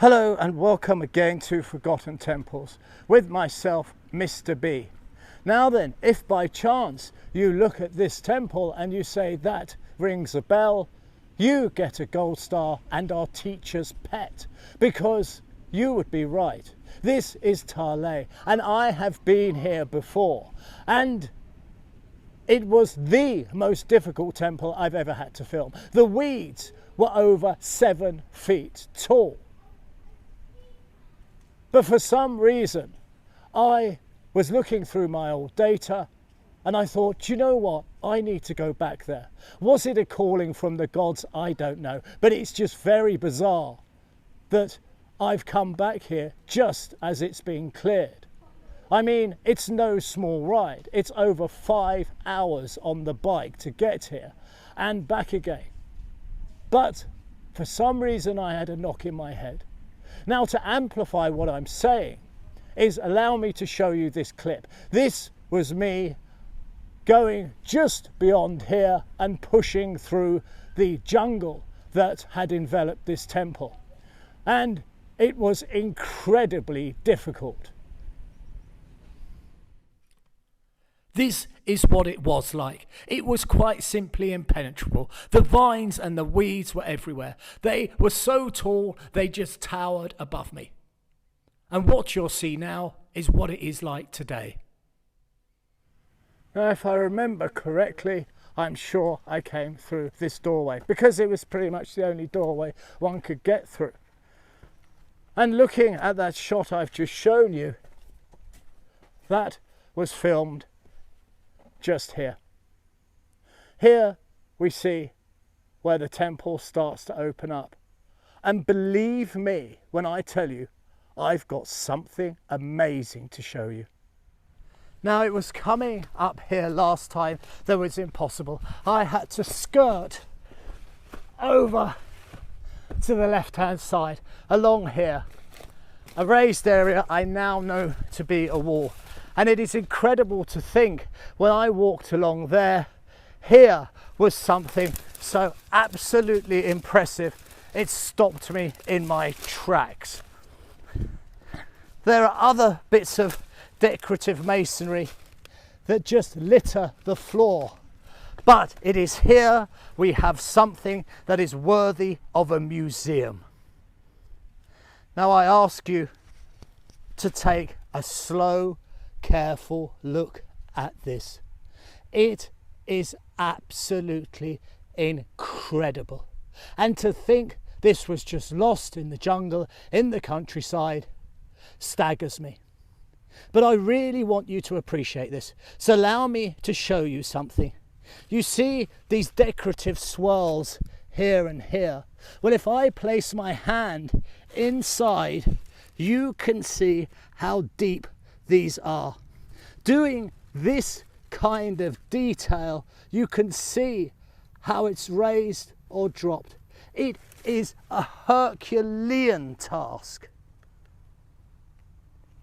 Hello and welcome again to Forgotten Temples with myself, Mr. B. Now then, if by chance you look at this temple and you say that rings a bell, you get a gold star and are teacher's pet, because you would be right. This is Ta Le and I have been here before, and it was the most difficult temple I've ever had to film. The weeds were over 7 feet tall. But for some reason, I was looking through my old data and I thought, you know what, I need to go back there. Was it a calling from the gods? I don't know. But it's just very bizarre that I've come back here just as it's been cleared. I mean, it's no small ride. It's over 5 hours on the bike to get here and back again. But for some reason, I had a knock in my head. Now, to amplify what I'm saying is allow me to show you this clip. This was me going just beyond here and pushing through the jungle that had enveloped this temple. And it was incredibly difficult. This is what it was like. It was quite simply impenetrable. The vines and the weeds were everywhere. They were so tall, they just towered above me. And what you'll see now is what it is like today. Now, if I remember correctly, I'm sure I came through this doorway because it was pretty much the only doorway one could get through. And looking at that shot I've just shown you, that was filmed just here. Here we see where the temple starts to open up. And believe me when I tell you, I've got something amazing to show you. Now, it was coming up here last time that was impossible. I had to skirt over to the left-hand side along here. A raised area I now know to be a wall. And it is incredible to think when I walked along there, here was something so absolutely impressive, it stopped me in my tracks. There are other bits of decorative masonry that just litter the floor. But it is here we have something that is worthy of a museum. Now I ask you to take a slow, careful look at this. It is absolutely incredible. And to think this was just lost in the jungle, in the countryside, staggers me. But I really want you to appreciate this. So allow me to show you something. You see these decorative swirls here and here. Well, if I place my hand inside, you can see how deep these are. Doing this kind of detail, you can see how it's raised or dropped. It is a Herculean task.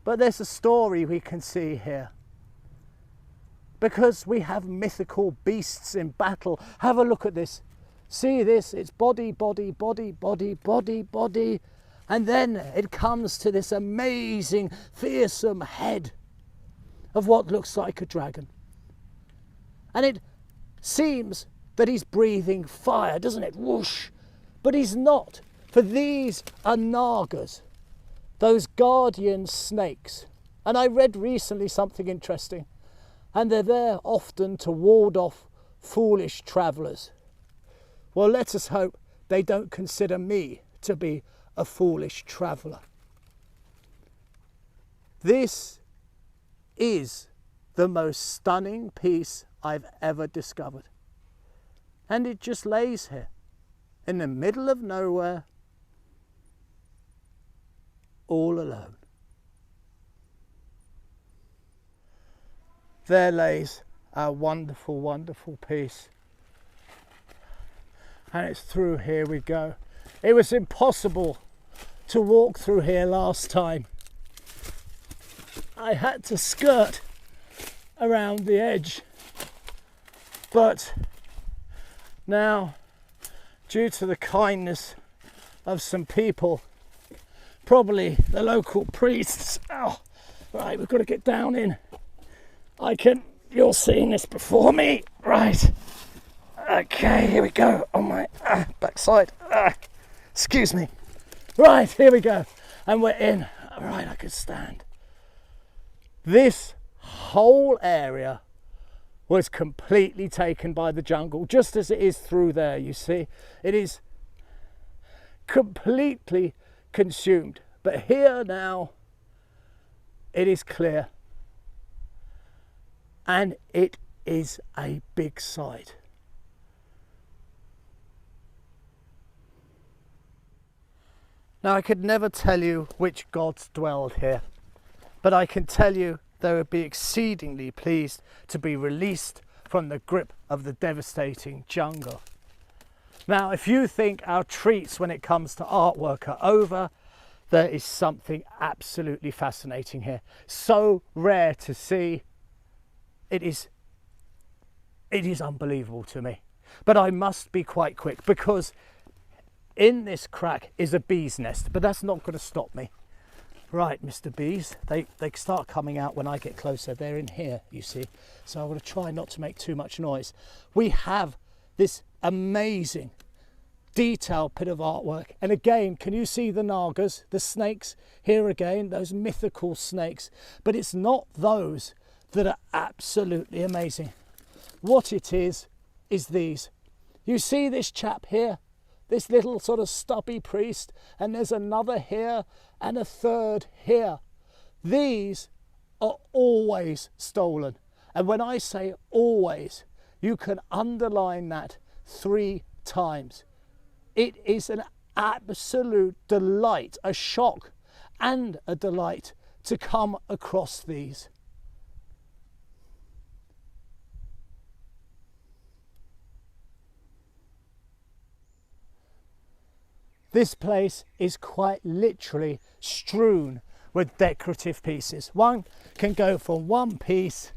But there's a story we can see here. Because we have mythical beasts in battle. Have a look at this. See this? It's body, body, body, body, body, body. And then it comes to this amazing, fearsome head of what looks like a dragon. And it seems that he's breathing fire, doesn't it? Whoosh! But he's not, for these are nagas, those guardian snakes. And I read recently something interesting, and they're there often to ward off foolish travellers. Well, let us hope they don't consider me to be a foolish traveller. This is the most stunning piece I've ever discovered. And it just lays here in the middle of nowhere, all alone. There lays our wonderful, wonderful piece. And it's through here we go. It was impossible to walk through here last time. I had to skirt around the edge, but now, due to the kindness of some people, probably the local priests. Oh, right, we've got to get down in. You're seeing this before me. Right. Okay, here we go. On my backside. Excuse me. Right, here we go. And we're in. Right, I can stand. This whole area was completely taken by the jungle, just as it is through there, you see. It is completely consumed. But here now, it is clear. And it is a big site. Now, I could never tell you which gods dwelled here, but I can tell you they would be exceedingly pleased to be released from the grip of the devastating jungle. Now, if you think our treats when it comes to artwork are over, there is something absolutely fascinating here. So rare to see. It is unbelievable to me. But I must be quite quick, because in this crack is a bee's nest, but that's not going to stop me. Right, Mr. Bees, they start coming out when I get closer. They're in here, you see. So I'm going to try not to make too much noise. We have this amazing detailed bit of artwork. And again, can you see the nagas, the snakes? Here again, those mythical snakes. But it's not those that are absolutely amazing. What it is these. You see this chap here? This little sort of stubby priest, and there's another here and a third here. These are always stolen. And when I say always, you can underline that 3 times. It is an absolute delight, a shock and a delight to come across these. This place is quite literally strewn with decorative pieces. One can go from one piece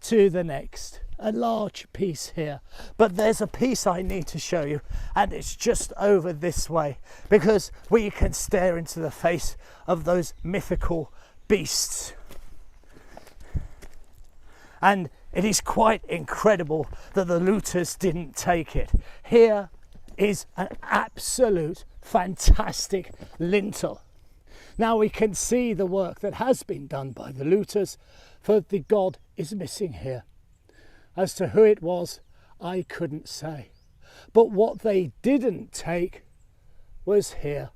to the next. A large piece here. But there's a piece I need to show you, and it's just over this way, because we can stare into the face of those mythical beasts. And it is quite incredible that the looters didn't take it. Here is an absolute fantastic lintel. Now we can see the work that has been done by the looters, for the god is missing here. As to who it was, I couldn't say. But what they didn't take was here.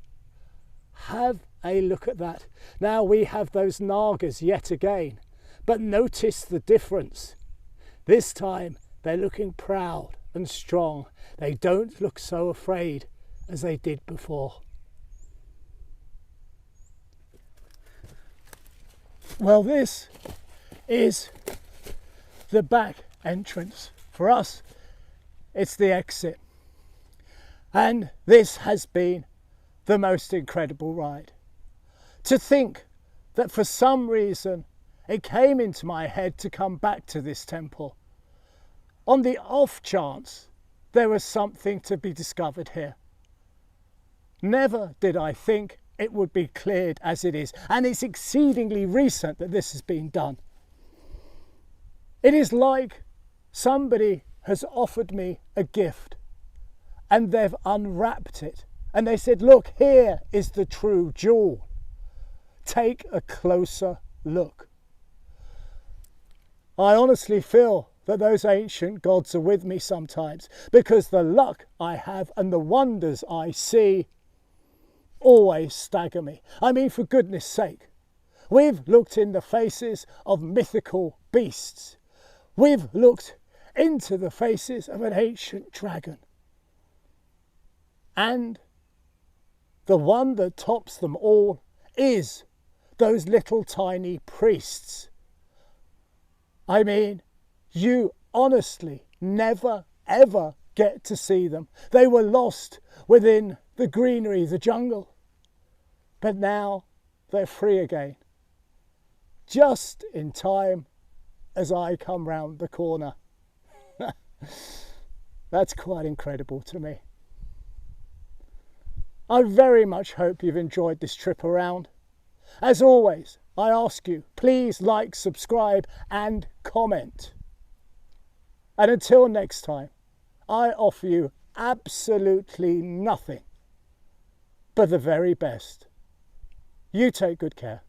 Have a look at that. Now we have those nagas yet again, but notice the difference. This time they're looking proud and strong. They don't look so afraid as they did before. Well, this is the back entrance. For us, it's the exit. And this has been the most incredible ride. To think that for some reason it came into my head to come back to this temple, on the off chance there was something to be discovered here. Never did I think it would be cleared as it is, and it's exceedingly recent that this has been done. It is like somebody has offered me a gift and they've unwrapped it and they said, look, here is the true jewel. Take a closer look. I honestly feel that those ancient gods are with me sometimes, because the luck I have and the wonders I see always stagger me. I mean, for goodness sake, we've looked in the faces of mythical beasts. We've looked into the faces of an ancient dragon. And the one that tops them all is those little tiny priests. I mean, you honestly never ever get to see them. They were lost within the greenery, the jungle. But now they're free again, just in time as I come round the corner. That's quite incredible to me. I very much hope you've enjoyed this trip around. As always, I ask you, please like, subscribe and comment. And until next time, I offer you absolutely nothing but the very best. You take good care.